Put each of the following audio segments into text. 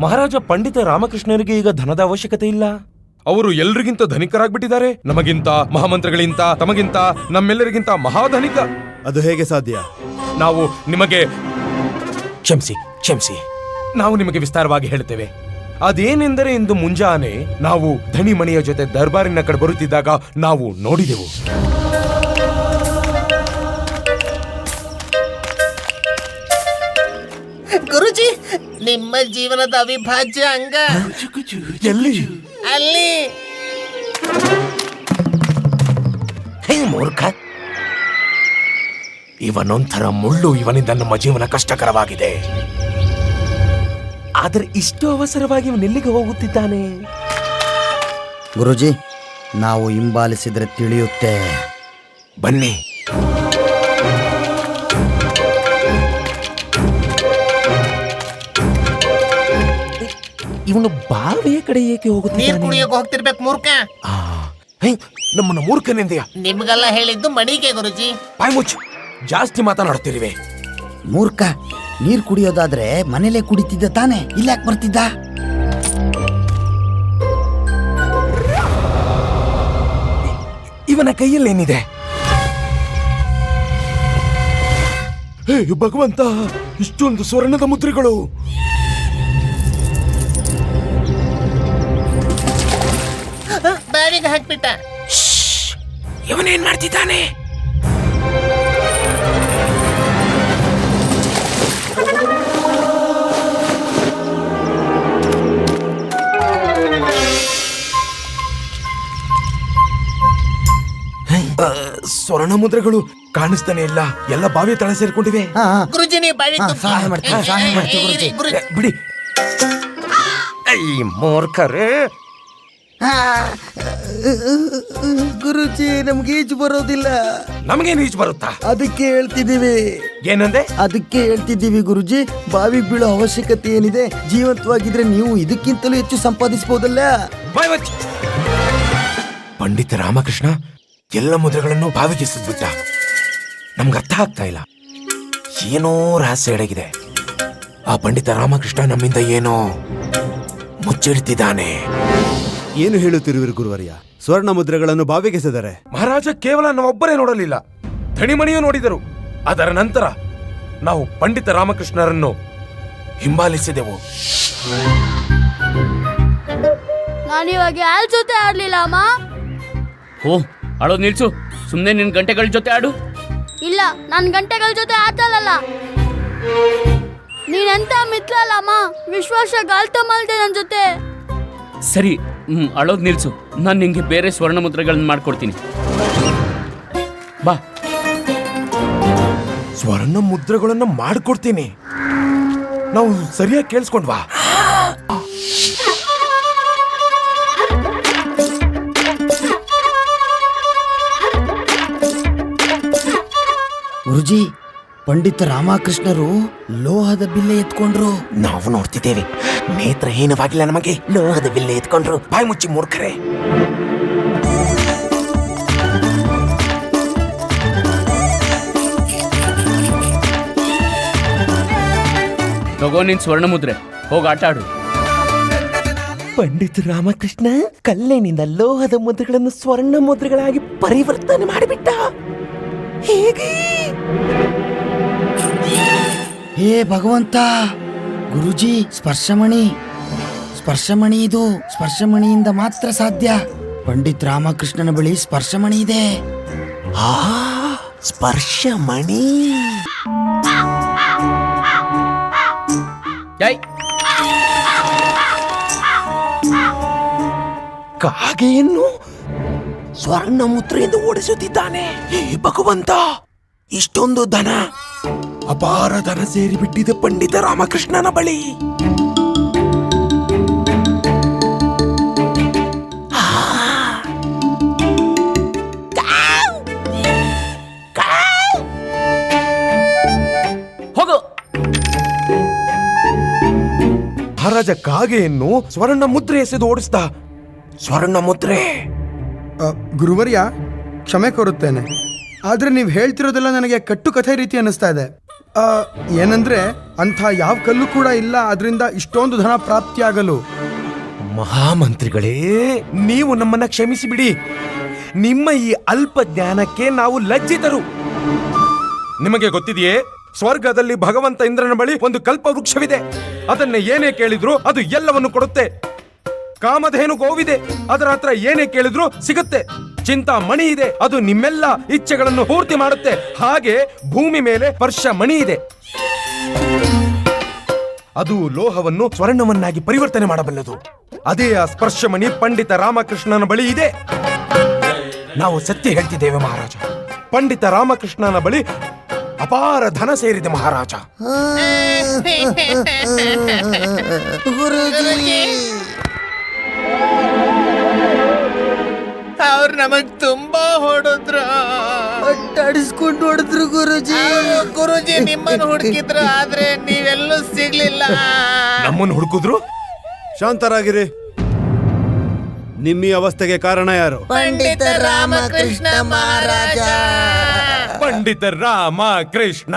ಮಹಾರಾಜ ಪಂಡಿತ ರಾಮಕೃಷ್ಣರಿಗೆ ಈಗ ಧನದ ಅವಶ್ಯಕತೆ ಇಲ್ಲ. ಅವರು ಎಲ್ರಿಗಿಂತ ಧನಿಕರಾಗ್ಬಿಟ್ಟಿದ್ದಾರೆ. ನಮಗಿಂತ, ಮಹಾಮಂತ್ರಿಗಳಿಂತ, ತಮಗಿಂತ, ನಮ್ಮೆಲ್ಲರಿಗಿಂತ ಮಹಾಧನಿಕ. ಅದು ಹೇಗೆ ಸಾಧ್ಯ? ನಾವು ನಿಮಗೆ ಕ್ಷಮಿಸಿ, ನಾವು ನಿಮಗೆ ವಿಸ್ತಾರವಾಗಿ ಹೇಳ್ತೇವೆ. ಅದೇನೆಂದರೆ, ಇಂದು ಮುಂಜಾನೆ ನಾವು ಧಣಿಮಣಿಯ ಜೊತೆ ದರ್ಬಾರಿನ ಕಡೆ ಬರುತ್ತಿದ್ದಾಗ ನಾವು ನೋಡಿದೆವು. ಗುರುಜಿ, ನಿಮ್ಮ ಜೀವನದ ಅವಿಭಾಜ್ಯ ಅಂಗ ಎಲ್ಲಿ? ಅಲ್ಲಿ. ಹೇ ಮೂರ್ಖ, ಇವನೊಂಥರ ಮುಳ್ಳು. ಇವನಿಂದ ನಮ್ಮ ಜೀವನ ಕಷ್ಟಕರವಾಗಿದೆ. ಆದರೆ ಇಷ್ಟು ಅವಸರವಾಗಿ ಇವನೆಲ್ಲಿಗೆ ಹೋಗುತ್ತಿದ್ದಾನೆ? ಗುರುಜಿ, ನಾವು ಹಿಂಬಾಲಿಸಿದ್ರೆ ತಿಳಿಯುತ್ತೆ. ಬನ್ನಿ. ಇವನು ಬಾವಿಯ ಕಡೆ ಏಕೆ ನೀರ್ ಹೋಗುತ್ತಿದ್ದಾನೆ? ಕುಡಿಯೋಕೆ ಹೋಗ್ತಿರ್ಬೇಕು ಮೂರ್ಖ. ನಮ್ಮನ್ನ ಮೂರ್ಖನೆಂದೆಯಾ? ನಿಮ್ಗೆಲ್ಲ ಹೇಳಿದ್ದು ಮಣಿಗೆ ಗುರುಜಿ. ಬಾಯ್ ಮುಚ್ಚು, ಜಾಸ್ತಿ ಮಾತನಾಡುತ್ತಿರುವೆ. ಮೂರ್ಖ, ನೀರ್ ಕುಡಿಯೋದಾದ್ರೆ ಮನೇಲೆ ಕುಡಿತಿದ್ದ ತಾನೆ, ಇಲ್ಲಾಕ್ ಬರ್ತಿದ್ದ? ಇವನ ಕೈಯಲ್ಲೇನಿದೆ? ಹೇ ಭಗವಂತ, ಇಷ್ಟೊಂದು ಸ್ವರ್ಣದ ಮುದ್ರೆಗಳು! ಬಾವಿಗೆ ಹಾಕ್ಬಿಟ್ಟ. ಇವನೇನ್ ಮಾಡ್ತಿದ್ದಾನೆ? ಸ್ವರ್ಣ ಮುದ್ರೆಗಳು ಕಾಣಿಸ್ತಾನೆ ಇಲ್ಲ. ಎಲ್ಲ ಬಾವಿ ತಳ ಸೇರ್ಕೊಂಡಿವೆ. ಗುರುಜಿ, ನೀವು ಬಾವಿ ಸಹಾಯ ಮಾಡ್ತೀವಿ ಗುರುಜಿ. ಬಿಡಿ. ಮೂರ್ಖರೇ, ಗುರುಜಿ, ನಮ್ಗೆ ಈಜು ಬರೋದಿಲ್ಲ. ನಮಗೇನು ಈಜು ಬರುತ್ತಾ? ಅದಕ್ಕೆ ಹೇಳ್ತಿದ್ದೀವಿ. ಏನಂದೆ? ಅದಕ್ಕೆ ಹೇಳ್ತಿದ್ದೀವಿ ಗುರುಜಿ, ಬಾವಿಗೆ ಬೀಳೋ ಅವಶ್ಯಕತೆ ಏನಿದೆ? ಜೀವಂತವಾಗಿದ್ರೆ ನೀವು ಇದಕ್ಕಿಂತಲೂ ಹೆಚ್ಚು ಸಂಪಾದಿಸಬಹುದಲ್ಲ. ಪಂಡಿತ ರಾಮಕೃಷ್ಣ ಎಲ್ಲ ಮುದ್ರೆಗಳನ್ನು ಬಾವಿಗೆ ಎಸೆದ್ಬಿಟ್ಟ. ನಮ್ಗೆ ಅರ್ಥ ಆಗ್ತಾ ಇಲ್ಲ. ಏನೋ ರಹಸ್ಯ ಅಡಗಿದೆ. ಆ ಪಂಡಿತ ರಾಮಕೃಷ್ಣ ನಮ್ಮಿಂದ ಏನೋ ಮುಚ್ಚಿಡ್ತಿದ್ದಾನೆ. ಏನು ಹೇಳುತ್ತಿರುವಿರಿ ಗುರುವರ್ಯ? ಸ್ವರ್ಣ ಮುದ್ರೆಗಳನ್ನು ಬಾವಿಗೆಸೆದರೆ ಮಹಾರಾಜ ಕೇವಲ ನಾವೊಬ್ಬರೇ ನೋಡಲಿಲ್ಲ, ಧಣಿಮಣಿಯೂ ನೋಡಿದರು. ಅದರ ನಂತರ ನಾವು ಪಂಡಿತ ರಾಮಕೃಷ್ಣರನ್ನು ಹಿಂಬಾಲಿಸಿದೆವು. ನಾನಿವಾಗ ಯಾರ ಜೊತೆ ಆಡ್ಲಿಲ್ಲ ಅಮ್ಮ. ಓ, ಆಡೋದು ನಿಲ್ಸು. ಸುಮ್ಮನೆ ನಿನ್ ಗಂಟೆಗಳ ಜೊತೆ ಆಡು. ಇಲ್ಲ, ನನ್ ಗಂಟೆಗಳ ಜೊತೆ ಆಟಲ್ಲ. ನೀನೆಂತ ಮಿತ್ರ ಅಲ್ಲ ಅಮ್ಮ. ವಿಶ್ವಾಸ ಗಾಲ್ತಮಲ್ದೆ ನನ್ ಜೊತೆ. ಸರಿ, ಅಳೋದು ನಿಲ್ಸು. ನಾನು ನಿಂಗೆ ಬೇರೆ ಸ್ವರ್ಣ ಮುದ್ರೆಗಳನ್ನ ಮಾಡ್ಕೊಡ್ತೀನಿ. ಬಾ. ಸ್ವರ್ಣ ಮುದ್ರೆಗಳನ್ನು ಮಾಡಿಕೊಡ್ತೀನಿ. ನಾವು ಸರಿಯಾಗಿ ಕೇಳಿಸ್ಕೊಂಡ್ವಾ? ಗುರುಜಿ, ಪಂಡಿತ ರಾಮಕೃಷ್ಣರು ಲೋಹದ ಬಿಲ್ಲೆ ಎತ್ಕೊಂಡ್ರು. ನಾವು ನೋಡ್ತಿದ್ದೇವೆ. ನೇತ್ರಹೀನವಾಗಿಲ್ಲ ನಮಗೆ. ಲೋಹದ ಬಿಲ್ಲೆ ಎತ್ಕೊಂಡ್ರು. ಬಾಯಿ ಮುಚ್ಚಿ ಮೂರ್ಖರೇ. ತಗೋ ನಿನ್ ಸ್ವರ್ಣ ಮುದ್ರೆ, ಹೋಗಿ ಆಟ ಆಡು. ಪಂಡಿತ ರಾಮಕೃಷ್ಣ ಕಲ್ಲಿನಿಂದ ಲೋಹದ ಮುದ್ರೆಗಳನ್ನು ಸ್ವರ್ಣ ಮುದ್ರೆಗಳಾಗಿ ಪರಿವರ್ತನೆ ಮಾಡಿಬಿಟ್ಟ. ಹೇಗೆ? ಹೇ ಭಗವಂತ! ಗುರುಜಿ, ಸ್ಪರ್ಶಮಣಿ ಇದು ಸ್ಪರ್ಶಮಣಿಯಿಂದ ಮಾತ್ರ ಸಾಧ್ಯ. ಪಂಡಿತ್ ರಾಮಕೃಷ್ಣನ ಬಳಿ ಸ್ಪರ್ಶಮಣಿ ಇದೆ. ಸ್ಪರ್ಶಮಣಿ. ಕಾಗೆಯನ್ನು ಸ್ವರ್ಣ ಮುದ್ರೆಯಿಂದ ಓಡಿಸುತ್ತಿದ್ದಾನೆ. ಹೇ ಭಗವಂತ, ಇಷ್ಟೊಂದು ಧನ, ಅಪಾರ ಧನ ಸೇರಿಬಿಟ್ಟಿದೆ ಪಂಡಿತ ರಾಮಕೃಷ್ಣನ ಬಳಿ. ಹೋಗು. ಮಹಾರಾಜ ಕಾಗೆಯನ್ನು ಸ್ವರ್ಣ ಮುದ್ರೆ ಎಸೆದು ಓಡಿಸ್ದ. ಸ್ವರ್ಣ ಮುದ್ರೆ. ಗುರುವರ್ಯ, ಕ್ಷಮೆ ಕೋರುತ್ತೇನೆ, ಆದ್ರೆ ನೀವು ಹೇಳ್ತಿರೋದೆಲ್ಲ ನನಗೆ ಕಟ್ಟು ಕಥೆ ರೀತಿ ಅನ್ನಿಸ್ತಾ ಇದೆ. ಏನಂದ್ರೆ ಅಂಥ ಯಾವ ಕಲ್ಲು ಕೂಡ ಇಲ್ಲ, ಅದರಿಂದ ಇಷ್ಟೊಂದು ಧನ ಪ್ರಾಪ್ತಿಯಾಗಲು. ಮಹಾಮಂತ್ರಿಗಳೇ, ನೀವು ನಮ್ಮನ್ನ ಕ್ಷಮಿಸಿ ಬಿಡಿ. ನಿಮ್ಮ ಈ ಅಲ್ಪ ಜ್ಞಾನಕ್ಕೆ ನಾವು ಲಜ್ಜಿತರು. ನಿಮಗೆ ಗೊತ್ತಿದೆಯೇ, ಸ್ವರ್ಗದಲ್ಲಿ ಭಗವಂತ ಇಂದ್ರನ ಬಳಿ ಒಂದು ಕಲ್ಪ ವೃಕ್ಷವಿದೆ. ಅದನ್ನ ಏನೇ ಕೇಳಿದ್ರು ಅದು ಎಲ್ಲವನ್ನು ಕೊಡುತ್ತೆ. ಕಾಮಧೇನು ಗೋವಿದೆ, ಅದರ ಹತ್ರ ಏನೇ ಕೇಳಿದ್ರು ಸಿಗುತ್ತೆ. ಚಿಂತಾಮಣಿ ಇದೆ, ಅದು ನಿಮ್ಮೆಲ್ಲ ಇಚ್ಛೆಗಳನ್ನು ಪೂರ್ತಿ ಮಾಡುತ್ತೆ. ಹಾಗೆ ಭೂಮಿ ಮೇಲೆ ಸ್ಪರ್ಶ ಮಣಿ ಇದೆ, ಅದು ಲೋಹವನ್ನು ಸ್ವರ್ಣವನ್ನಾಗಿ ಪರಿವರ್ತನೆ ಮಾಡಬಲ್ಲದು. ಅದೇ ಆ ಸ್ಪರ್ಶಮಣಿ ಪಂಡಿತ ರಾಮಕೃಷ್ಣನ ಬಳಿ ಇದೆ. ನಾವು ಸತ್ಯ ಹೇಳ್ತಿದ್ದೇವೆ ಮಹಾರಾಜ. ಪಂಡಿತ ರಾಮಕೃಷ್ಣನ ಬಳಿ ಅಪಾರ ಧನ ಸೇರಿದೆ ಮಹಾರಾಜ. ಗುರುಜಿ, ಅವ್ರು ನಮಗ್ ತುಂಬಾ ಹೊಡೆದ್ರು. ಅಟ್ಟಾಡಿಸ್ಕೊಂಡು ಹೊಡೆದ್ರು ಗುರುಜಿ. ಗುರುಜಿ ನಿಮ್ಮನ್ನು ಹುಡುಕಿದ್ರು, ಆದ್ರೆ ನೀವೆಲ್ಲೂ ಸಿಗ್ಲಿಲ್ಲ. ನಮ್ಮನ್ನು ಹುಡುಕಿದ್ರು? ಶಾಂತರಾಗಿರಿ. ನಿಮ್ಮ ಈ ಅವಸ್ಥೆಗೆ ಕಾರಣ ಯಾರು? ಪಂಡಿತ ರಾಮಕೃಷ್ಣ ಮಹಾರಾಜ. ಪಂಡಿತ ರಾಮಕೃಷ್ಣ.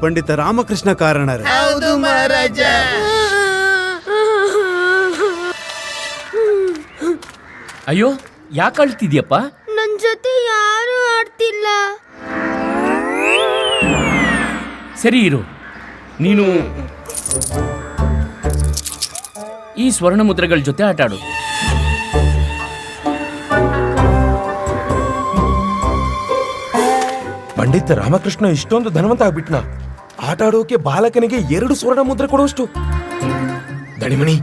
ಪಂಡಿತ ರಾಮಕೃಷ್ಣ ಕಾರಣರೇ? ಹೌದು ಮಹಾರಾಜ. ಅಯ್ಯೋ, ಯಾಕೆ ಅಳ್ತಿದ್ಯಪ್ಪ? ನನ್ ಜೊತೆ ಯಾರು ಆಡ್ತಿಲ್ಲ. ಸರಿ ಇರು, ನೀನು ಈ ಸ್ವರ್ಣ ಮುದ್ರೆಗಳ ಜೊತೆ ಆಟ ಆಡು. ಪಂಡಿತ ರಾಮಕೃಷ್ಣ ಇಷ್ಟೊಂದು ಧನವಂತ ಆಗ್ಬಿಟ್ನ. ಆಟ ಆಡೋಕೆ ಬಾಲಕನಿಗೆ 2 ಸ್ವರ್ಣ ಮುದ್ರೆ ಕೊಡುವಷ್ಟು. ದಣಿಮಣಿ,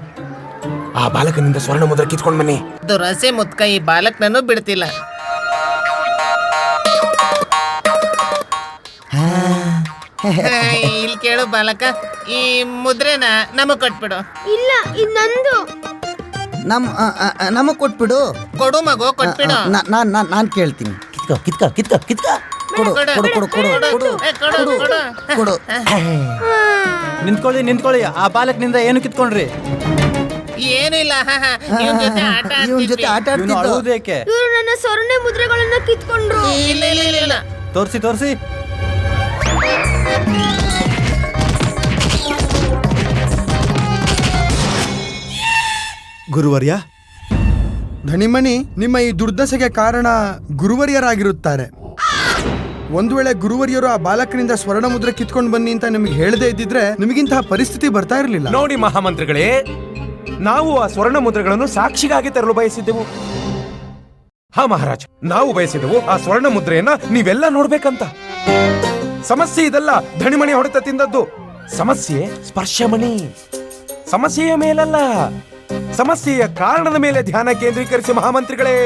ಆ ಬಾಲಕನಿಂದ ಸ್ವರ್ಣ ಮುದ್ರೆ ಕಿತ್ಕೊಂಡ್ ಬನ್ನಿ. ದುರಸೆ ಮುತ್ಕ ಈ ಬಾಲಕ್ನನ್ನು ಬಿಡ್ತಿಲ್ಲ. ಇಲ್ಲಿ ಕೇಳು ಬಾಲಕ, ಈ ಮುದ್ರೆನ ನಮಗ್ ಕೊಟ್ಬಿಡು. ಇಲ್ಲ, ಇದು ನಂದು. ನಮಗ್ ಕೊಟ್ಬಿಡು. ಕೊಡು ಮಗು, ಕೊಟ್ಬಿಡು. ನಾನ್ ಕೇಳ್ತೀನಿ. ಕಿತ್ಕ ಕಿತ್ಕ ಕಿತ್ಕ ಕಿತ್ಕ. ಕೊಡು ಕೊಡು ಕೊಡು ಕೊಡು ಕೊಡು ಕೊಡು, ಕೊಡು. ಕೊಡು. ನಿಂತ್ಕೊಳ್ಳಿ. ಆ ಬಾಲಕನಿಂದ ಏನು ಕಿತ್ಕೊಂಡ್ರಿ? ಏನು ಇಲ್ಲ. ಇವ್ನ್ ಜೊತೆ ಆಟ ಇವನ್ ಜೊತೆ ಆಡ್ತಿದ್ವಿ. ಆಟ ಆಡ್ತಿದ್ದು. ಅಳುವುದೇಕೆ? ಇವರು ನನ್ನ ಸ್ವರ್ಣ ಮುದ್ರೆಗಳನ್ನ ಕಿತ್ಕೊಂಡ್ರು. ಇಲ್ಲ ಇಲ್ಲ ಇಲ್ಲ ಇಲ್ಲ. ತೋರಿಸಿ. ಗುರುವರ್ಯ, ಧಣಿಮಣಿ, ನಿಮ್ಮ ಈ ದುರ್ದಶೆಗೆ ಕಾರಣ ಗುರುವರ್ಯರಾಗಿರುತ್ತಾರೆ. ಒಂದು ವೇಳೆ ಗುರುವರ್ಯರು ಆ ಬಾಲಕನಿಂದ ಸ್ವರ್ಣ ಮುದ್ರೆ ಕಿತ್ಕೊಂಡು ಬನ್ನಿ ಅಂತ ನಿಮಗೆ ಹೇಳದೇ ಇದ್ದಿದ್ರೆ ನಿಮಗಿಂತಹ ಪರಿಸ್ಥಿತಿ ಬರ್ತಾ ಇರಲಿಲ್ಲ. ನೋಡಿ ಮಹಾಮಂತ್ರಿಗಳೇ, ನಾವು ಆ ಸ್ವರ್ಣ ಮುದ್ರೆಗಳನ್ನು ಸಾಕ್ಷಿಗಾಗಿ ತರಲು ಬಯಸಿದ್ದೆವು. ಹಾ ಮಹಾರಾಜ, ನಾವು ಬಯಸಿದೆವು ಆ ಸ್ವರ್ಣ ಮುದ್ರೆಯನ್ನ ನೀವೆಲ್ಲ ನೋಡ್ಬೇಕಂತ. ಸಮಸ್ಯೆ ಇದಲ್ಲ ಧಣಿಮಣಿ ಹೊಡೆತ ತಿಂದದ್ದು. ಸಮಸ್ಯೆ ಸ್ಪರ್ಶಮಣಿ. ಸಮಸ್ಯೆಯ ಮೇಲಲ್ಲ, ಸಮಸ್ಯೆಯ ಕಾರಣದ ಮೇಲೆ ಧ್ಯಾನ ಕೇಂದ್ರೀಕರಿಸಿ ಮಹಾಮಂತ್ರಿಗಳೇ.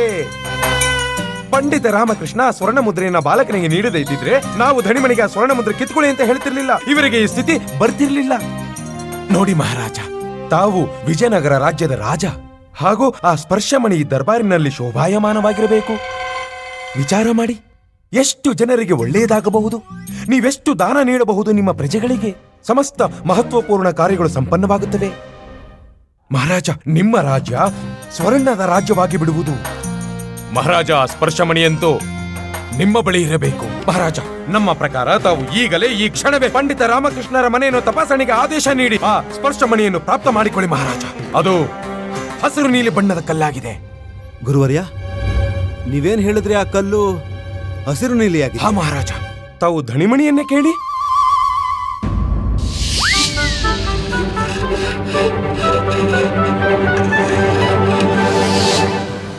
ಪಂಡಿತ ರಾಮಕೃಷ್ಣ ಸ್ವರ್ಣ ಮುದ್ರೆಯನ್ನ ಬಾಲಕನಿಗೆ ನೀಡದೇ ಇದ್ದಿದ್ರೆ ನಾವು ಧಣಿಮಣಿಗೆ ಆ ಸ್ವರ್ಣ ಮುದ್ರೆ ಕಿತ್ಕೊಳ್ಳಿ ಅಂತ ಹೇಳ್ತಿರ್ಲಿಲ್ಲ. ಇವರಿಗೆ ಈ ಸ್ಥಿತಿ ಬರ್ತಿರ್ಲಿಲ್ಲ. ನೋಡಿ ಮಹಾರಾಜ, ತಾವು ವಿಜಯನಗರ ರಾಜ್ಯದ ರಾಜ, ಹಾಗೂ ಆ ಸ್ಪರ್ಶಮಣಿ ದರ್ಬಾರಿನಲ್ಲಿ ಶೋಭಾಯಮಾನವಾಗಿರಬೇಕು. ವಿಚಾರ ಮಾಡಿ, ಎಷ್ಟು ಜನರಿಗೆ ಒಳ್ಳೆಯದಾಗಬಹುದು, ನೀವೆಷ್ಟು ದಾನ ನೀಡಬಹುದು ನಿಮ್ಮ ಪ್ರಜೆಗಳಿಗೆ. ಸಮಸ್ತ ಮಹತ್ವಪೂರ್ಣ ಕಾರ್ಯಗಳು ಸಂಪನ್ನವಾಗುತ್ತವೆ. ಮಹಾರಾಜ, ನಿಮ್ಮ ರಾಜ್ಯ ಸ್ವರ್ಣದ ರಾಜ್ಯವಾಗಿ ಬಿಡುವುದು. ಮಹಾರಾಜ, ಸ್ಪರ್ಶಮಣಿಯಂತೂ ನಿಮ್ಮ ಬಳಿ ಇರಬೇಕು. ಮಹಾರಾಜ, ನಮ್ಮ ಪ್ರಕಾರ ತಾವು ಈಗಲೇ ಈ ಕ್ಷಣವೇ ಪಂಡಿತ ರಾಮಕೃಷ್ಣರ ಮನೆಯನ್ನು ತಪಾಸಣೆಗೆ ಆದೇಶ ನೀಡಿ ಆ ಸ್ಪರ್ಶಮಣಿಯನ್ನು ಪ್ರಾಪ್ತ ಮಾಡಿಕೊಳ್ಳಿ ಮಹಾರಾಜ. ಅದು ಹಸಿರು ನೀಲಿ ಬಣ್ಣದ ಕಲ್ಲಾಗಿದೆ. ಗುರುವರ್ಯ, ನೀವೇನ್ ಹೇಳಿದ್ರಿ? ಆ ಕಲ್ಲು ಹಸಿರು ನೀಲಿಯಾಗಿದೆ. ಹಾ ಮಹಾರಾಜ, ತಾವು ಧಣಿಮಣಿಯನ್ನೇ ಕೇಳಿ.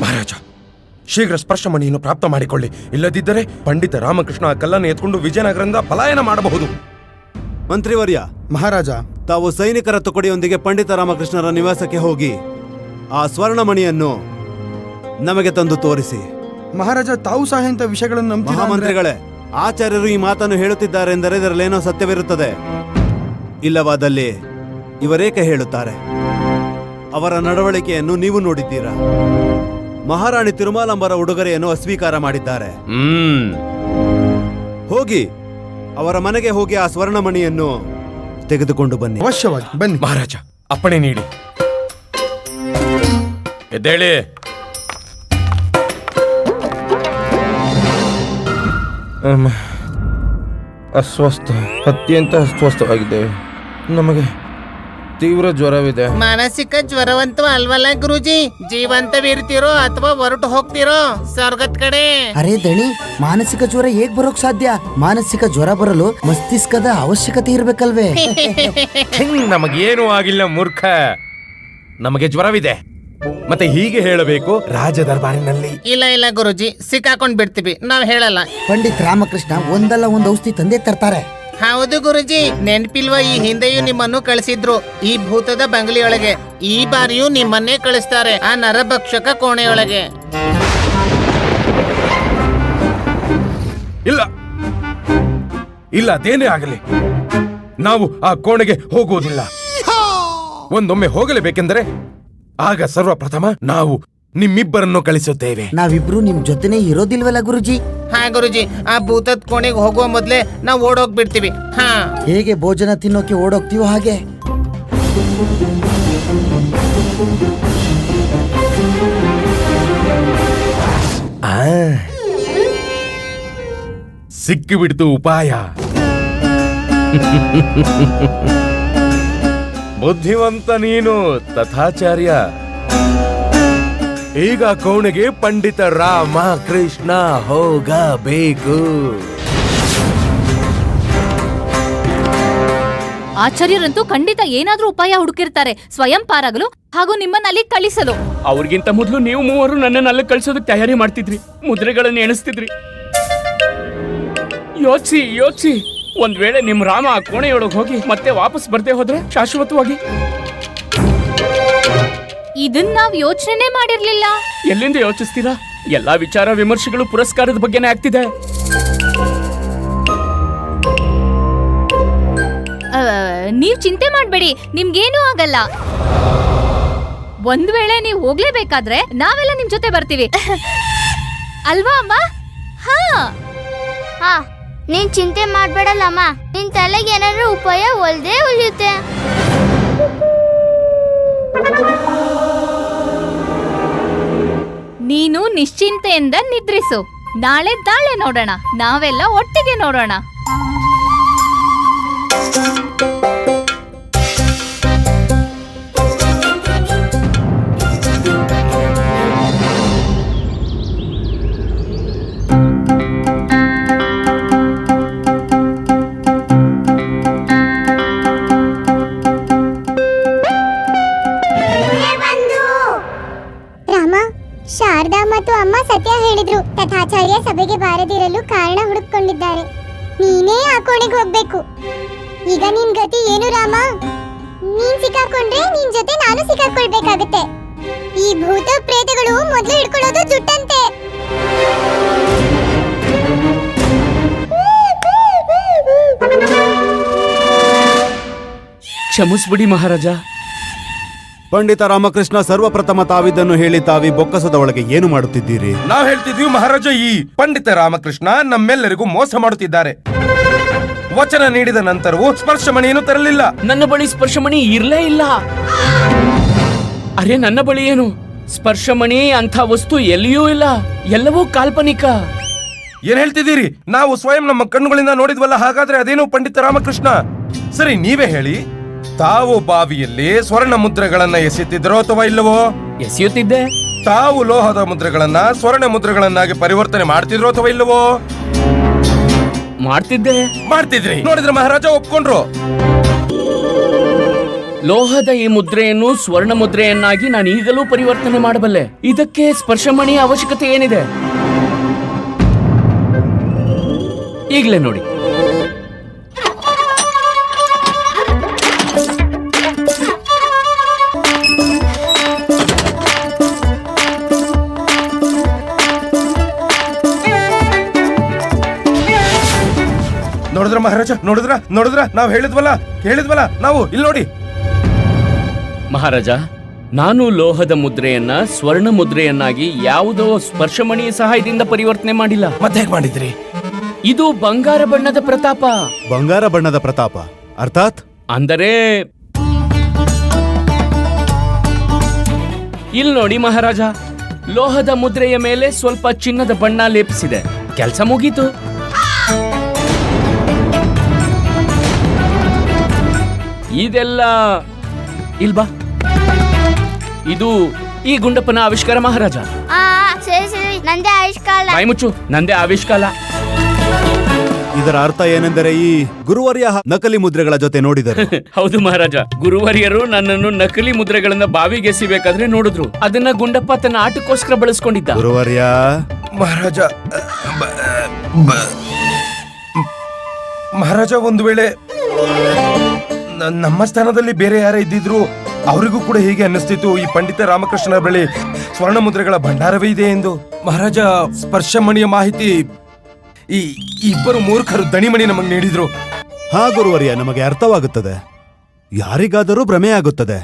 ಮಹಾರಾಜ, ಶೀಘ್ರ ಸ್ಪರ್ಶಮಣಿಯನ್ನು ಪ್ರಾಪ್ತ ಮಾಡಿಕೊಳ್ಳಿ. ಇಲ್ಲದಿದ್ದರೆ ಪಂಡಿತ ರಾಮಕೃಷ್ಣ ಆ ಕಲ್ಲನ್ನು ಎತ್ಕೊಂಡು ವಿಜಯನಗರದಿಂದ ಪಲಾಯನ ಮಾಡಬಹುದು. ಮಂತ್ರಿವರ್ಯ, ಮಹಾರಾಜ, ತಾವು ಸೈನಿಕರ ತುಕಡಿಯೊಂದಿಗೆ ಪಂಡಿತ ರಾಮಕೃಷ್ಣರ ನಿವಾಸಕ್ಕೆ ಹೋಗಿ ಆ ಸ್ವರ್ಣಮಣಿಯನ್ನು ನಮಗೆ ತಂದು ತೋರಿಸಿ. ಮಹಾರಾಜ, ತಾವು ಸಹ ಇಂಥ ವಿಷಯಗಳನ್ನು ನಂಬ್ತೀರಾ ಅಂದ್ರೆ- ಮಹಾಮಂತ್ರಿಗಳೇ, ಆಚಾರ್ಯರು ಈ ಮಾತನ್ನು ಹೇಳುತ್ತಿದ್ದಾರೆ ಎಂದರೆ ಇದರಲ್ಲೇನೋ ಸತ್ಯವಿರುತ್ತದೆ. ಇಲ್ಲವಾದಲ್ಲಿ ಇವರೇಕೆ ಹೇಳುತ್ತಾರೆ? ಅವರ ನಡವಳಿಕೆಯನ್ನು ನೀವು ನೋಡಿದ್ದೀರಾ. ಮಹಾರಾಣಿ ತಿರುಮಾಲಂಬರ ಉಡುಗೊರೆಯನ್ನು ಅಸ್ವೀಕಾರ ಮಾಡಿದ್ದಾರೆ. ಹೋಗಿ ಅವರ ಮನೆಗೆ ಹೋಗಿ ಆ ಸ್ವರ್ಣಮಣಿಯನ್ನು ತೆಗೆದುಕೊಂಡು ಬನ್ನಿ. ಅವಶ್ಯವಾಗಿ ಬನ್ನಿ. ಮಹಾರಾಜ, ಅಪ್ಪಣೆ ನೀಡಿ. ಎದ್ದೇಳಿ. ಅಸ್ವಸ್ಥ, ಅತ್ಯಂತ ಅಸ್ವಸ್ಥವಾಗಿದ್ದೇವೆ. ನಮಗೆ ತೀವ್ರ ಜ್ವರವಿದೆ. ಮಾನಸಿಕ ಜ್ವರವಂತೂ ಅಲ್ವಲ್ಲ ಗುರುಜಿ? ಜೀವಂತವಿರ್ತೀರೋ ಅಥವಾ ಹೊರಟು ಹೋಗ್ತಿರೋ ಸ್ವರ್ಗದ ಕಡೆ? ಅರೆ ದಣಿ, ಮಾನಸಿಕ ಜ್ವರ ಹೇಗ್ ಬರೋಕ್ ಸಾಧ್ಯ? ಮಾನಸಿಕ ಜ್ವರ ಬರಲು ಮಸ್ತಿಷ್ಕದ ಅವಶ್ಯಕತೆ ಇರ್ಬೇಕಲ್ವೇ? ನಮಗೇನೂ ಆಗಿಲ್ಲ ಮೂರ್ಖ. ನಮಗೆ ಜ್ವರವಿದೆ. ಮತ್ತೆ ಹೀಗೆ ಹೇಳಬೇಕು ರಾಜ ದರ್ಬಾರಿನಲ್ಲಿ. ಇಲ್ಲ ಗುರುಜಿ, ಸಿಕ್ಕಾಕೊಂಡ್ ಬಿಡ್ತೀವಿ, ನಾವ್ ಹೇಳಲ್ಲ. ಪಂಡಿತ್ ರಾಮಕೃಷ್ಣ ಒಂದಲ್ಲ ಒಂದು ಔಷಧಿ ತಂದೆ ತರ್ತಾರೆ. ಹೌದು ಗುರುಜಿ, ನೆನ್ಪಿಲ್ವಾ ಈ ಹಿಂದೆಯೂ ನಿಮ್ಮನ್ನು ಕಳಿಸಿದ್ರು ಈ ಭೂತದ ಬಂಗಲೆಯೊಳಗೆ. ಈ ಬಾರಿಯೂ ನಿಮ್ಮನ್ನೇ ಕಳಿಸ್ತಾರೆ ಆ ನರಭಕ್ಷಕ ಕೋಣೆಯೊಳಗೆ. ಇಲ್ಲ ಅದೇನೇ ಆಗಲಿ, ನಾವು ಆ ಕೋಣೆಗೆ ಹೋಗುವುದಿಲ್ಲ. ಒಂದೊಮ್ಮೆ ಹೋಗಲೇಬೇಕೆಂದರೆ ಆಗ ಸರ್ವಪ್ರಥಮ ನಾವು ನಿಮ್ಮಿಬ್ಬರನ್ನು ಕಳಿಸುತ್ತೇವೆ. ನಾವಿಬ್ರು ನಿಮ್ ಜೊತೆನೆ ಇರೋದಿಲ್ವಲ್ಲ ಗುರುಜಿ? ಹಾ ಗುರುಜಿ, ಆ ಭೂತದ ಕೋಣೆಗೆ ಹೋಗುವ ಮೊದ್ಲೇ ನಾವು ಓಡೋಗ್ಬಿಡ್ತೀವಿ. ಹಾ, ಹೇಗೆ ಭೋಜನ ತಿನ್ನೋಕೆ ಓಡೋಗ್ತೀವೋ ಹಾಗೆ. ಸಿಕ್ಕಿಬಿಡ್ತು ಉಪಾಯ. ಬುದ್ಧಿವಂತ ನೀನು ತಥಾಚಾರ್ಯ. ಈಗ ಕೋಣೆಗೆ ಪಂಡಿತ ರಾಮ ಕೃಷ್ಣ ಹೋಗಬೇಕು. ಆಚಾರ್ಯರಂತೂ ಖಂಡಿತ ಏನಾದ್ರೂ ಉಪಾಯ ಹುಡುಕಿರ್ತಾರೆ ಸ್ವಯಂ ಪಾರಾಗಲು ಹಾಗೂ ನಿಮ್ಮನ್ನ ಅಲ್ಲಿ ಕಳಿಸಲು. ಅವ್ರಿಗಿಂತ ಮೊದಲು ನೀವು ಮೂವರು ನನ್ನನ್ನು ಅಲ್ಲಿ ಕಳ್ಸೋದಕ್ಕೆ ತಯಾರಿ ಮಾಡ್ತಿದ್ರಿ, ಮುದ್ರೆಗಳನ್ನು ಎಣಿಸ್ತಿದ್ರಿ. ಯೋಚಿಸಿ ಒಂದ್ ವೇಳೆ ನಿಮ್ ರಾಮ ಆ ಕೋಣೆಯೊಳಗೆ ಹೋಗಿ ಮತ್ತೆ ವಾಪಸ್ ಬರ್ದೇ ಹೋದ್ರೆ ಶಾಶ್ವತವಾಗಿ. ಇದನ್ನ ನಾವ್ ಯೋಚನೆ ಮಾಡಿರ್ಲಿಲ್ಲ. ಎಲ್ಲಿಂದ ಯೋಚಿಸ್ತೀರಾ? ಎಲ್ಲಾ ವಿಚಾರ ವಿಮರ್ಶೆಗಳು ಪುರಸ್ಕಾರದ ಬಗ್ಗೆನೇ ಆಗ್ತಿದೆ. ನೀವ್ ಚಿಂತೆ ಮಾಡ್ಬೇಡಿ, ನಿಮ್ಗೇನೂ ಆಗಲ್ಲ. ಒಂದ್ ವೇಳೆ ನೀವ್ ಹೋಗ್ಲೇಬೇಕಾದ್ರೆ ನಾವೆಲ್ಲ ನಿಮ್ ಜೊತೆ ಬರ್ತೀವಿ ಅಲ್ವಾ ಅಮ್ಮ? ಹಾ, ನೀನ್ ಚಿಂತೆ ಮಾಡ್ಬೇಡಲ್ಲಮ್ಮ. ನಿನ್ ತಲೆಗೆ ಏನಾದ್ರೂ ಉಪಾಯ ಒಲ್ದೇ ಉಳಿಯುತ್ತೆ. ನೀನು ನಿಶ್ಚಿಂತೆಯಿಂದ ನಿದ್ರಿಸು. ನಾಳೆ ನೋಡೋಣ, ನಾವೆಲ್ಲ ಒಟ್ಟಿಗೆ ನೋಡೋಣ. ಶಾರದಾ ಮತ್ತು ಅಮ್ಮ ಸತ್ಯ ಹೇಳಿದ್ರು. ತಥಾಚಾರ್ಯ ಸಭೆಗೆ ಬಾರದಿರಲು ಕಾರಣ ಹುಡುಕೊಂಡಿದ್ದಾರೆ. ನೀನೇ ಆ ಕೋಣೆಗೆ ಹೋಗ್ಬೇಕು. ಈಗ ನಿನ್ ಗತಿ ಏನು ರಾಮ? ನೀನ್ ಸಿಕ್ಕಾಕೊಂಡ್ರೆ ನಿನ್ ಜೊತೆ ನಾನು ಸಿಕ್ಕಾಕೊಳ್ಬೇಕಾಗುತ್ತೆ. ಈ ಭೂತ ಪ್ರೇತಗಳು ಮೊದಲು ಹಿಡ್ಕೊಳ್ಳೋದು ಜುಟ್ಟಂತೆ. ಕ್ಷಮಿಸ್ಬಿಡಿ ಮಹಾರಾಜ. ಪಂಡಿತ ರಾಮಕೃಷ್ಣ, ಸರ್ವಪ್ರಥಮ ತಾವಿದ್ದನ್ನು ಹೇಳಿ ತಾವಿ ಬೊಕ್ಕಸದ ಒಳಗೆ ಏನು ಮಾಡುತ್ತಿದ್ದೀರಿ? ನಾವು ಹೇಳ್ತಿದ್ವಿ ಮಹಾರಾಜ, ಈ ಪಂಡಿತ ರಾಮಕೃಷ್ಣ ನಮ್ಮೆಲ್ಲರಿಗೂ ಮೋಸ ಮಾಡುತ್ತಿದ್ದಾರೆ. ವಚನ ನೀಡಿದ ನಂತರವೂ ಸ್ಪರ್ಶಮಣಿಯನ್ನು ತರಲಿಲ್ಲ. ನನ್ನ ಬಳಿ ಸ್ಪರ್ಶಮಣಿ ಇರ್ಲೇ ಇಲ್ಲ. ಅರೆ, ನನ್ನ ಬಳಿ ಏನು ಸ್ಪರ್ಶಮಣಿ ಅಂತ ವಸ್ತು ಎಲ್ಲಿಯೂ ಇಲ್ಲ. ಎಲ್ಲವೂ ಕಾಲ್ಪನಿಕ. ಏನ್ ಹೇಳ್ತಿದ್ದೀರಿ? ನಾವು ಸ್ವಯಂ ನಮ್ಮ ಕಣ್ಣುಗಳಿಂದ ನೋಡಿದ್ವಲ್ಲ. ಹಾಗಾದ್ರೆ ಅದೇನು ಪಂಡಿತ ರಾಮಕೃಷ್ಣ? ಸರಿ, ನೀವೇ ಹೇಳಿ, ತಾವು ಬಾವಿಯಲ್ಲಿ ಸ್ವರ್ಣ ಮುದ್ರೆಗಳನ್ನ ಎಸೆಯುತ್ತಿದ್ರೋ ಅಥವಾ ಇಲ್ಲವೋ? ಎಸೆಯುತ್ತಿದ್ದೆ. ತಾವು ಲೋಹದ ಮುದ್ರೆಗಳನ್ನ ಸ್ವರ್ಣ ಮುದ್ರೆಗಳನ್ನಾಗಿ ಪರಿವರ್ತನೆ ಮಾಡ್ತಿದ್ರೋ ಅಥವಾ ಇಲ್ಲವೋ? ಮಾಡ್ತಿದ್ರಿ. ನೋಡಿದ್ರೆ ಮಹಾರಾಜ ಒಪ್ಕೊಂಡ್ರು. ಲೋಹದ ಈ ಮುದ್ರೆಯನ್ನು ಸ್ವರ್ಣ ಮುದ್ರೆಯನ್ನಾಗಿ ನಾನು ಈಗಲೂ ಪರಿವರ್ತನೆ ಮಾಡಬಲ್ಲೆ. ಇದಕ್ಕೆ ಸ್ಪರ್ಶಮಣಿಯ ಅವಶ್ಯಕತೆ ಏನಿದೆ? ಈಗಲೇ ನೋಡಿ. ನೋಡಿದ್ರ ಮಹಾರಾಜ, ನೋಡಿದ್ರ ನಾವು ಹೇಳಿದ್ವಲ್ಲ ನಾವು ಇಲ್ಲಿ ನೋಡಿ. ಮಹಾರಾಜ, ನಾನು ಲೋಹದ ಮುದ್ರೆಯನ್ನ ಸ್ವರ್ಣ ಮುದ್ರೆಯನ್ನಾಗಿ ಯಾವುದೋ ಸ್ಪರ್ಶಮಣಿಯ ಸಹಾಯದಿಂದ ಪರಿವರ್ತನೆ ಮಾಡಿಲ್ಲ. ಮತ್ತೆ ಹೇಗೆ ಮಾಡಿದ್ರಿ? ಇದು ಬಂಗಾರ ಬಣ್ಣದ ಪ್ರತಾಪ. ಬಂಗಾರ ಬಣ್ಣದ ಪ್ರತಾಪ ಅರ್ಥಾತ್? ಅಂದರೆ ಇಲ್ಲಿ ನೋಡಿ ಮಹಾರಾಜ, ಲೋಹದ ಮುದ್ರೆಯ ಮೇಲೆ ಸ್ವಲ್ಪ ಚಿನ್ನದ ಬಣ್ಣ ಲೇಪಿಸಿದೆ. ಕೆಲಸ ಮುಗೀತು. ಇದೆಲ್ಲ ಇಲ್ಬಾ, ಇದು ಈ ಗುಂಡಪ್ಪನ ಆವಿಷ್ಕಾರ ಮಹಾರಾಜ. ಆ ಸರಿ ಸರಿ, ನಂದೇ ಆಯುಷ್ಕಾಲ. ಬಾಯಿ ಮುಚ್ಚು, ನಂದೇ ಆವಿಷ್ಕಾರ. ಇದರ ಅರ್ಥ ಏನೆಂದರೆ ಈ ಗುರುವರ್ಯ ನಕಲಿ ಮುದ್ರೆಗಳ ಜೊತೆ ನೋಡಿದರು. ಹೌದು ಮಹಾರಾಜ, ಗುರುವರಿಯರು ನನ್ನನ್ನು ನಕಲಿ ಮುದ್ರೆಗಳನ್ನ ಬಾವಿಗೆ ಎಸಿಬೇಕಾದ್ರೆ ನೋಡಿದ್ರು. ಅದನ್ನ ಗುಂಡಪ್ಪ ತನ್ನ ಆಟಕ್ಕೋಸ್ಕರ ಬಳಸ್ಕೊಂಡಿದ್ದ. ಗುರುವರ್ಯ, ಮಹಾರಾಜ ಮಹಾರಾಜ, ಒಂದು ವೇಳೆ ನಮ್ಮ ಸ್ಥಾನದಲ್ಲಿ ಬೇರೆ ಯಾರೇ ಇದ್ದಿದ್ರು ಅವರಿಗೂ ಕೂಡ ಹೀಗೆ ಅನ್ನಿಸ್ತಿತ್ತು, ಈ ಪಂಡಿತ ರಾಮಕೃಷ್ಣರ ಬಳಿ ಸ್ವರ್ಣ ಮುದ್ರೆಗಳ ಭಂಡಾರವೇ ಇದೆ ಎಂದು. ಮಹಾರಾಜ, ಸ್ಪರ್ಶಮಣಿಯ ಮಾಹಿತಿ ಈ ಇಬ್ಬರು ಮೂರ್ಖರು ದಣಿಮಣಿ ನಮಗೆ ನೀಡಿದ್ರು. ಹಾ ಗುರುವರ್ಯ, ನಮಗೆ ಅರ್ಥವಾಗುತ್ತದೆ. ಯಾರಿಗಾದರೂ ಭ್ರಮೆಯಾಗುತ್ತದೆ.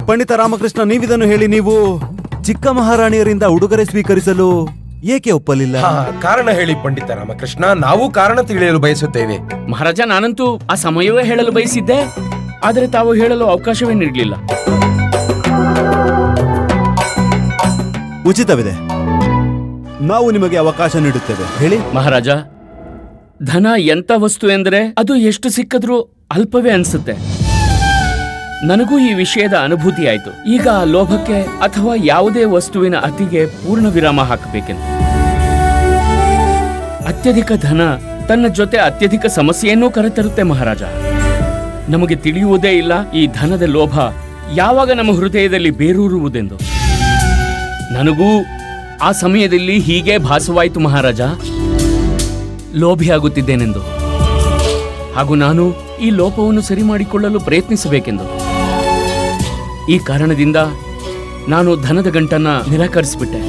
ಪಂಡಿತ ರಾಮಕೃಷ್ಣ, ನೀವಿದನ್ನು ಹೇಳಿ ನೀವು ಚಿಕ್ಕ ಮಹಾರಾಣಿಯರಿಂದ ಉಡುಗೊರೆ ಸ್ವೀಕರಿಸಲು ಏಕೆ ಒಪ್ಪಲಿಲ್ಲ? ಕಾರಣ ಹೇಳಿ ಪಂಡಿತ ರಾಮಕೃಷ್ಣ, ನಾವು ಕಾರಣ ತಿಳಿಯಲು ಬಯಸುತ್ತೇವೆ. ಮಹಾರಾಜ, ನಾನಂತೂ ಆ ಸಮಯವೇ ಹೇಳಲು ಬಯಸಿದ್ದೆ, ಆದರೆ ತಾವು ಹೇಳಲು ಅವಕಾಶವೇ ನೀಡಲಿಲ್ಲ. ಉಚಿತವಿದೆ, ನಾವು ನಿಮಗೆ ಅವಕಾಶ ನೀಡುತ್ತೇವೆ, ಹೇಳಿ. ಮಹಾರಾಜ, ಧನ ಎಂತ ವಸ್ತು ಎಂದರೆ ಅದು ಎಷ್ಟು ಸಿಕ್ಕಿದ್ರೂ ಅಲ್ಪವೇ ಅನ್ಸುತ್ತೆ. ನನಗೂ ಈ ವಿಷಯದ ಅನುಭೂತಿ ಆಯ್ತು. ಈಗ ಆ ಲೋಭಕ್ಕೆ ಅಥವಾ ಯಾವುದೇ ವಸ್ತುವಿನ ಅತಿಗೆ ಪೂರ್ಣ ವಿರಾಮ ಹಾಕಬೇಕೆಂದು. ಅತ್ಯಧಿಕ ಧನ ತನ್ನ ಜೊತೆ ಅತ್ಯಧಿಕ ಸಮಸ್ಯೆಯನ್ನೂ ಕರೆತರುತ್ತೆ ಮಹಾರಾಜ. ನಮಗೆ ತಿಳಿಯುವುದೇ ಇಲ್ಲ ಈ ಧನದ ಲೋಭ ಯಾವಾಗ ನಮ್ಮ ಹೃದಯದಲ್ಲಿ ಬೇರೂರುವುದೆಂದು. ನನಗೂ ಆ ಸಮಯದಲ್ಲಿ ಹೀಗೆ ಭಾಸವಾಯಿತು ಮಹಾರಾಜ, ಲೋಭಿಯಾಗುತ್ತಿದ್ದೇನೆಂದು. ಹಾಗೂ ನಾನು ಈ ಲೋಪವನ್ನು ಸರಿ ಮಾಡಿಕೊಳ್ಳಲು ಪ್ರಯತ್ನಿಸಬೇಕೆಂದು. ಈ ಕಾರಣದಿಂದ ನಾನು ಧನದ ಗಂಟನ್ನ ನಿರಾಕರಿಸಿಬಿಟ್ಟೆ.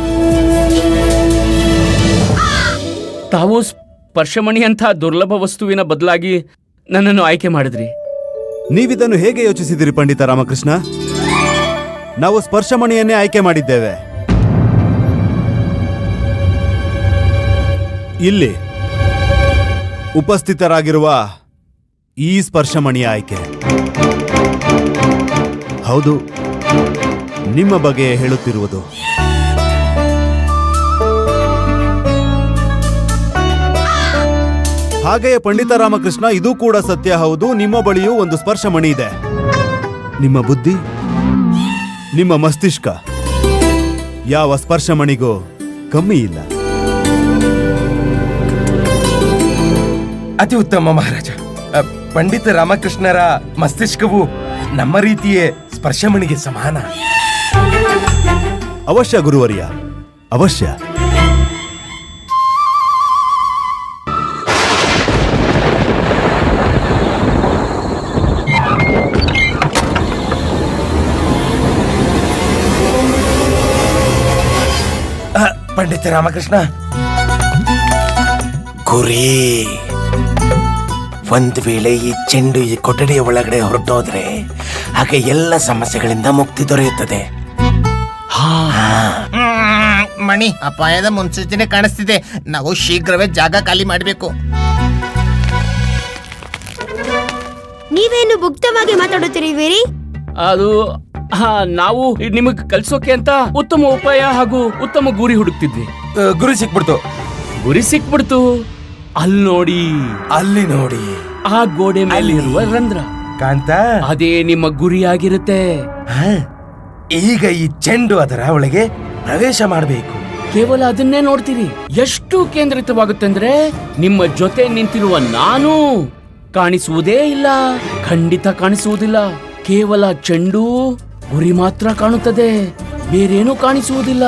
ತಾವು ಸ್ಪರ್ಶಮಣಿಯಂಥ ದುರ್ಲಭ ವಸ್ತುವಿನ ಬದಲಾಗಿ ನನ್ನನ್ನು ಆಯ್ಕೆ ಮಾಡಿದ್ರಿ. ನೀವಿದನ್ನು ಹೇಗೆ ಯೋಚಿಸಿದಿರಿ ಪಂಡಿತ ರಾಮಕೃಷ್ಣ? ನಾವು ಸ್ಪರ್ಶಮಣಿಯನ್ನೇ ಆಯ್ಕೆ ಮಾಡಿದ್ದೇವೆ. ಇಲ್ಲಿ ಉಪಸ್ಥಿತರಾಗಿರುವ ಈ ಸ್ಪರ್ಶಮಣಿಯ ಆಯ್ಕೆ. ಹೌದು, ನಿಮ್ಮ ಬಗ್ಗೆ ಹೇಳುತ್ತಿರುವುದು. ಹಾಗೆಯೇ ಪಂಡಿತ ರಾಮಕೃಷ್ಣ, ಇದು ಕೂಡ ಸತ್ಯ. ಹೌದು, ನಿಮ್ಮ ಬಳಿಯೂ ಒಂದು ಸ್ಪರ್ಶಮಣಿ ಇದೆ. ನಿಮ್ಮ ಬುದ್ಧಿ, ನಿಮ್ಮ ಮಸ್ತಿಷ್ಕ ಯಾವ ಸ್ಪರ್ಶಮಣಿಗೂ ಕಮ್ಮಿ ಇಲ್ಲ. ಅತಿ ಉತ್ತಮ ಮಹಾರಾಜ. ಪಂಡಿತ ರಾಮಕೃಷ್ಣರ ಮಸ್ತಿಷ್ಕವು ನಮ್ಮ ರೀತಿಯೇ ಸ್ಪರ್ಶಮಣಿಗೆ ಸಮಾನ. ಅವಶ್ಯ ಗುರುವರ್ಯ, ಅವಶ್ಯ. ಪಂಡಿತ ರಾಮಕೃಷ್ಣ, ಗುರಿ, ಒಂದು ವೇಳೆ ಈ ಚೆಂಡು ಈ ಕೊಠಡಿಯ ಒಳಗಡೆ ಹೊರಟೋದ್ರೆ ಹಾಗೆ ಎಲ್ಲ ಸಮಸ್ಯೆಗಳಿಂದ ಮುಕ್ತಿ ದೊರೆಯುತ್ತದೆ. ಮಣಿ, ಅಪಾಯದ ಮುನ್ಸೂಚನೆ ಕಾಣಿಸ್ತಿದೆ. ನಾವು ಶೀಘ್ರವೇ ಜಾಗ ಖಾಲಿ ಮಾಡಬೇಕು. ನೀವೇನು ಗುಪ್ತವಾಗಿ ಮಾತಾಡುತ್ತಿರುವಿರಿ? ಅದು ನಾವು ನಿಮಗೆ ಕಲ್ಸೋಕೆ ಅಂತ ಉತ್ತಮ ಉಪಾಯ ಹಾಗೂ ಉತ್ತಮ ಗುರಿ ಹುಡುಕ್ತಿದ್ವಿ. ಗುರಿ ಸಿಕ್ಬಿಡ್ತು. ಗುರಿ ಸಿಕ್ಬಿಡ್ತು. ಅಲ್ಲಿ ನೋಡಿ, ಅಲ್ಲಿ ನೋಡಿ, ಆ ಗೋಡೆ ಮೇಲಿರುವ ರಂಧ್ರ ಕಾಂತ, ಅದೇ ನಿಮ್ಮ ಗುರಿಯಾಗಿರುತ್ತೆ. ಈಗ ಈ ಚೆಂಡು ಅದರ ಒಳಗೆ ಪ್ರವೇಶ ಮಾಡಬೇಕು. ಕೇವಲ ಅದನ್ನೇ ನೋಡ್ತೀರಿ. ಎಷ್ಟು ಕೇಂದ್ರಿತವಾಗುತ್ತೆ ಅಂದ್ರೆ ನಿಮ್ಮ ಜೊತೆ ನಿಂತಿರುವ ನಾನು ಕಾಣಿಸುವುದೇ ಇಲ್ಲ. ಖಂಡಿತ ಕಾಣಿಸುವುದಿಲ್ಲ. ಕೇವಲ ಚೆಂಡು ಗುರಿ ಮಾತ್ರ ಕಾಣುತ್ತದೆ, ಬೇರೇನೂ ಕಾಣಿಸುವುದಿಲ್ಲ.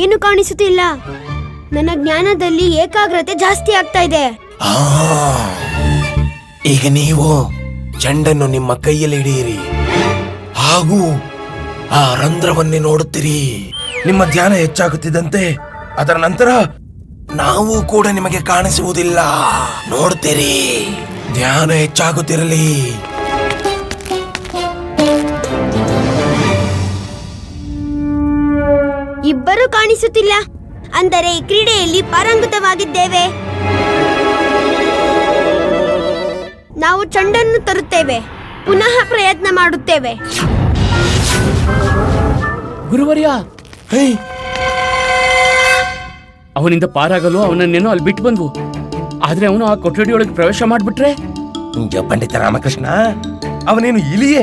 ಏನು ಕಾಣಿಸುತ್ತಿಲ್ಲ. ನನ್ನ ಜ್ಞಾನದಲ್ಲಿ ಏಕಾಗ್ರತೆ ಜಾಸ್ತಿ ಆಗ್ತಾ ಇದೆ. ಈಗ ನೀವು ಚೆಂಡನ್ನು ನಿಮ್ಮ ಕೈಯಲ್ಲಿ ಹಿಡಿಯಿರಿ ಹಾಗೂ ಆ ರಂಧ್ರವನ್ನೇ ನೋಡುತ್ತೀರಿ. ನಿಮ್ಮ ಧ್ಯಾನ ಹೆಚ್ಚಾಗುತ್ತಿದ್ದಂತೆ ಅದರ ನಂತರ ನಾವು ಕೂಡ ನಿಮಗೆ ಕಾಣಿಸುವುದಿಲ್ಲ. ನೋಡ್ತೀರಿ, ಧ್ಯಾನ ಹೆಚ್ಚಾಗುತ್ತಿರಲಿ. ಇಬ್ಬರು ಕಾಣಿಸುತ್ತಿಲ್ಲ. ಅಂದರೆ ಈ ಕ್ರೀಡೆಯಲ್ಲಿ ಪಾರಂಗತವಾಗಿದ್ದೇವೆ. ನಾವು ಚೆಂಡನ್ನು ತರುತ್ತೇವೆ, ಪುನಃ ಪ್ರಯತ್ನ ಮಾಡುತ್ತೇವೆ. ಗುರುವರ್ಯ, ಅವನಿಂದ ಪಾರಾಗಲು ಅವನನ್ನೇನೋ ಅಲ್ಲಿ ಬಿಟ್ಟು ಬಂದ್ವು. ಆದ್ರೆ ಅವನು ಆ ಕೊಠಡಿಯೊಳಗೆ ಪ್ರವೇಶ ಮಾಡ್ಬಿಟ್ರೆ ಪಂಡಿತ ರಾಮಕೃಷ್ಣ, ಅವನೇನು ಇಲಿಯೇ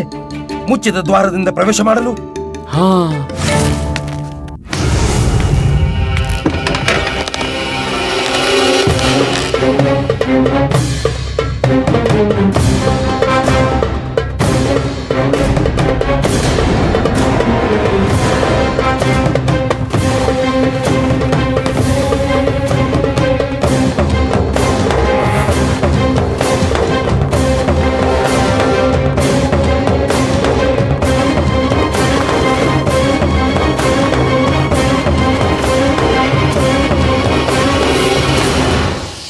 ಮುಚ್ಚಿದ ದ್ವಾರದಿಂದ ಪ್ರವೇಶ ಮಾಡಲು? ಹಾ,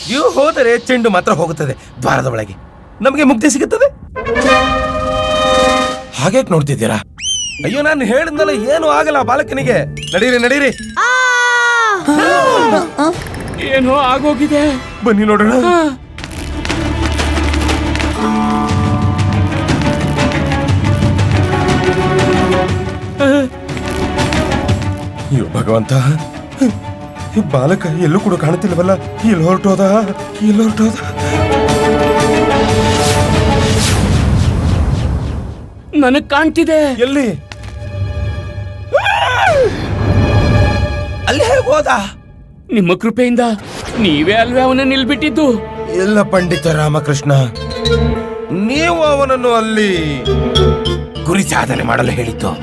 ನೀವು ಹೋದರೆ ಚೆಂಡು ಮಾತ್ರ ಹೋಗುತ್ತದೆ ದ್ವಾರದ ಒಳಗೆ, ನಮಗೆ ಮುಕ್ತಿ ಸಿಗುತ್ತದೆ. ಹಾಗೆ ನೋಡ್ತಿದ್ದೀರಾ? ಅಯ್ಯೋ, ನಾನು ಹೇಳಿದ್ನಲ್ಲ, ಏನು ಆಗಲ್ಲ ಬಾಲಕನಿಗೆ. ನಡೀರಿ ನಡೀರಿ. ಏನೋ ಆಗೋಗಿದೆ. ಬನ್ನಿ ನೋಡೋಣ. ಅಯ್ಯೋ ಭಗವಂತ, ಈ ಬಾಲಕ ಎಲ್ಲೂ ಕೂಡ ಕಾಣುತ್ತಿಲ್ಲವಲ್ಲ. ಎಲ್ಲಿ ಹೊರಟೋದ? ನನಗ್ ಕಾಣ್ತಿದೆ. ಎಲ್ಲಿ? ಅಲ್ಲೇ ಹೋದ? ನಿಮ್ಮ ಕೃಪೆಯಿಂದ ನೀವೇ ಅಲ್ವೇ ಅವನನ್ನ ನಿಲ್ಬಿಟ್ಟಿದ್ದು? ಇಲ್ಲ ಪಂಡಿತ ರಾಮಕೃಷ್ಣ, ನೀವು ಅವನನ್ನು ಅಲ್ಲಿ ಗುರಿ ಸಾಧನೆ ಮಾಡಲು ಹೇಳಿದ್ದು.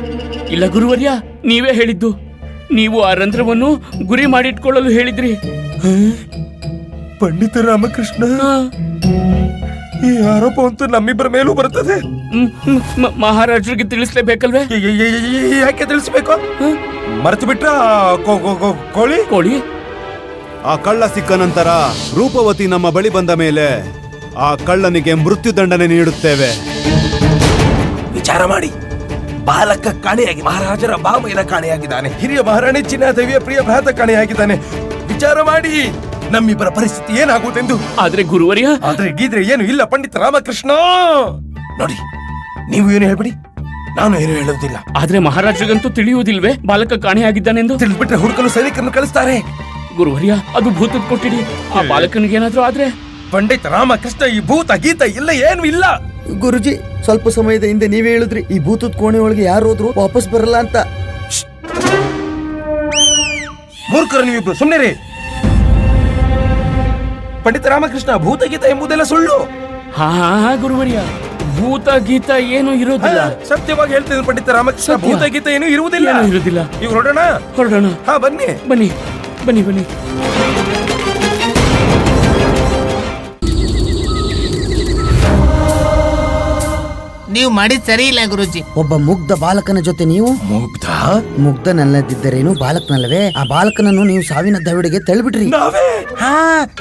ಇಲ್ಲ ಗುರುವರ್ಯ, ನೀವೇ ಹೇಳಿದ್ದು. ನೀವು ಆ ರಂಧ್ರವನ್ನು ಗುರಿ ಮಾಡಿಟ್ಕೊಳ್ಳಲು ಹೇಳಿದ್ರಿ. ಪಂಡಿತ ರಾಮಕೃಷ್ಣ, ಈ ಆರೋಪ ಅಂತೂ ನಮ್ಮಿಬ್ಬರ ಮೇಲೂ ಬರುತ್ತದೆ. ಮಹಾರಾಜರಿಗೆ ತಿಳಿಸ್ಲೇಬೇಕಲ್ವೇ? ಯಾಕೆ ತಿಳಿಸ್ಬೇಕು? ಮರೆತು ಬಿಟ್ರ ಕೋಳಿ ಕೋಳಿ ಆ ಕಳ್ಳ ಸಿಕ್ಕ ನಂತರ ರೂಪವತಿ ನಮ್ಮ ಬಳಿ ಬಂದ ಮೇಲೆ ಆ ಕಳ್ಳನಿಗೆ ಮೃತ್ಯು ದಂಡನೆ ನೀಡುತ್ತೇವೆ. ವಿಚಾರ ಮಾಡಿ. ಬಾಲಕ ಕಾಣೆಯಾಗಿ ಮಹಾರಾಜರ ಬಾಮೈದ ಕಾಣೆಯಾಗಿದ್ದಾನೆ. ಹಿರಿಯ ಮಹಾರಾಣಿ ಚಿನ್ನಾದೇವಿಯ ಪ್ರಿಯ ಭ್ರಾತ ಕಾಣೆಯಾಗಿದ್ದಾನೆ. ವಿಚಾರ ಮಾಡಿ ನಮ್ಮಿಬ್ಬರ ಪರಿಸ್ಥಿತಿ ಏನಾಗುವುದೆಂದು. ಆದ್ರೆ ಗುರುವರ್ಯ, ಆದ್ರೆ ಗೀದ್ರೆ ಏನು ಇಲ್ಲ ಪಂಡಿತ ರಾಮಕೃಷ್ಣ. ನೋಡಿ, ನೀವು ಏನು ಹೇಳ್ಬಿಡಿ, ನಾನು ಏನು ಹೇಳುವುದಿಲ್ಲ. ಆದ್ರೆ ಮಹಾರಾಜರಿಗಂತೂ ತಿಳಿಯುವುದಿಲ್ವೇ ಬಾಲಕ ಕಾಣೆಯಾಗಿದ್ದಾನೆಂದು? ತಿಳಿದ್ಬಿಟ್ರೆ ಹುಡುಕಲು ಸೈನಿಕರನ್ನು ಕಳಿಸ್ತಾರೆ. ಗುರುವರ್ಯ, ಅದು ಭೂತದ ಕೊಟ್ಟಿಡಿ. ಆ ಬಾಲಕನಿಗೆ ಏನಾದ್ರೂ ಆದ್ರೆ? ಪಂಡಿತ ರಾಮಕೃಷ್ಣ, ಈ ಭೂತ ಗೀತ ಇಲ್ಲ, ಏನು ಇಲ್ಲ. ಗುರುಜಿ, ಸ್ವಲ್ಪ ಸಮಯದ ಹಿಂದೆ ನೀವೇ ಹೇಳಿದ್ರಿ ಈ ಭೂತದ ಕೋಣೆ ಒಳಗೆ ಯಾರು ಹೋದ್ರು ವಾಪಸ್ ಬರಲ್ಲ ಅಂತ. ಮೂರ್ಖರು ನೀವಿಬ್ರು, ಸುಮ್ಮನೆ. ಪಂಡಿತ ರಾಮಕೃಷ್ಣ, ಭೂತಗೀತ ಎಂಬುದೆಲ್ಲ ಸುಳ್ಳು. ಹಾ ಗುರುವರ್ಯ, ಭೂತ ಗೀತ ಏನು ಇರೋದಿಲ್ಲ. ಸತ್ಯವಾಗಿ ಹೇಳ್ತಿದ್ದೀನಿ ಪಂಡಿತ ರಾಮಕೃಷ್ಣ, ಭೂತಗೀತ ಏನು ಇರುವುದಿಲ್ಲ. ಇರುವುದಿಲ್ಲ. ಈಗ ಹೊರಡೋಣ. ಹಾ, ಬನ್ನಿ ಬನ್ನಿ ಬನ್ನಿ ಬನ್ನಿ. ನೀವು ಮಾಡಿದ್ ಸರಿ ಇಲ್ಲ ಗುರುಜಿ. ಒಬ್ಬ ಮುಗ್ಧ ಬಾಲಕನ ಜೊತೆ ನೀವು ಮುಗ್ಧನಲ್ಲದಿದ್ದರೇನು ಬಾಲಕನಲ್ಲವೇ? ಆ ಬಾಲಕನನ್ನು ನೀವು ಸಾವಿನ ದವಡೆಗೆ ತಳ್ಳಿಬಿಟ್ರಿ. ಹಾ,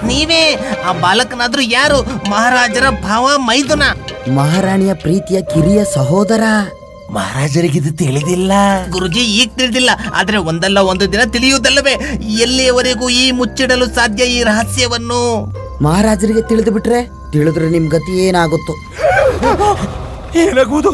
ನೀವೇ. ಆ ಬಾಲಕನಾದ್ರೂ ಯಾರು? ಮಹಾರಾಜರ ಭಾವ ಮೈದುನ, ಮಹಾರಾಣಿಯ ಪ್ರೀತಿಯ ಕಿರಿಯ ಸಹೋದರ. ಮಹಾರಾಜರಿಗೆ ಇದು ತಿಳಿದಿಲ್ಲ ಗುರುಜಿ. ಈಗ ತಿಳಿದಿಲ್ಲ, ಆದ್ರೆ ಒಂದಲ್ಲ ಒಂದು ದಿನ ತಿಳಿಯುವುದಲ್ಲವೇ? ಎಲ್ಲಿಯವರೆಗೂ ಈ ಮುಚ್ಚಿಡಲು ಸಾಧ್ಯ ಈ ರಹಸ್ಯವನ್ನು? ಮಹಾರಾಜರಿಗೆ ತಿಳಿದು ಬಿಟ್ರೆ, ತಿಳಿದ್ರೆ ನಿಮ್ ಗತಿ ಏನಾಗುತ್ತೋ? ಏನಾಗುವುದು?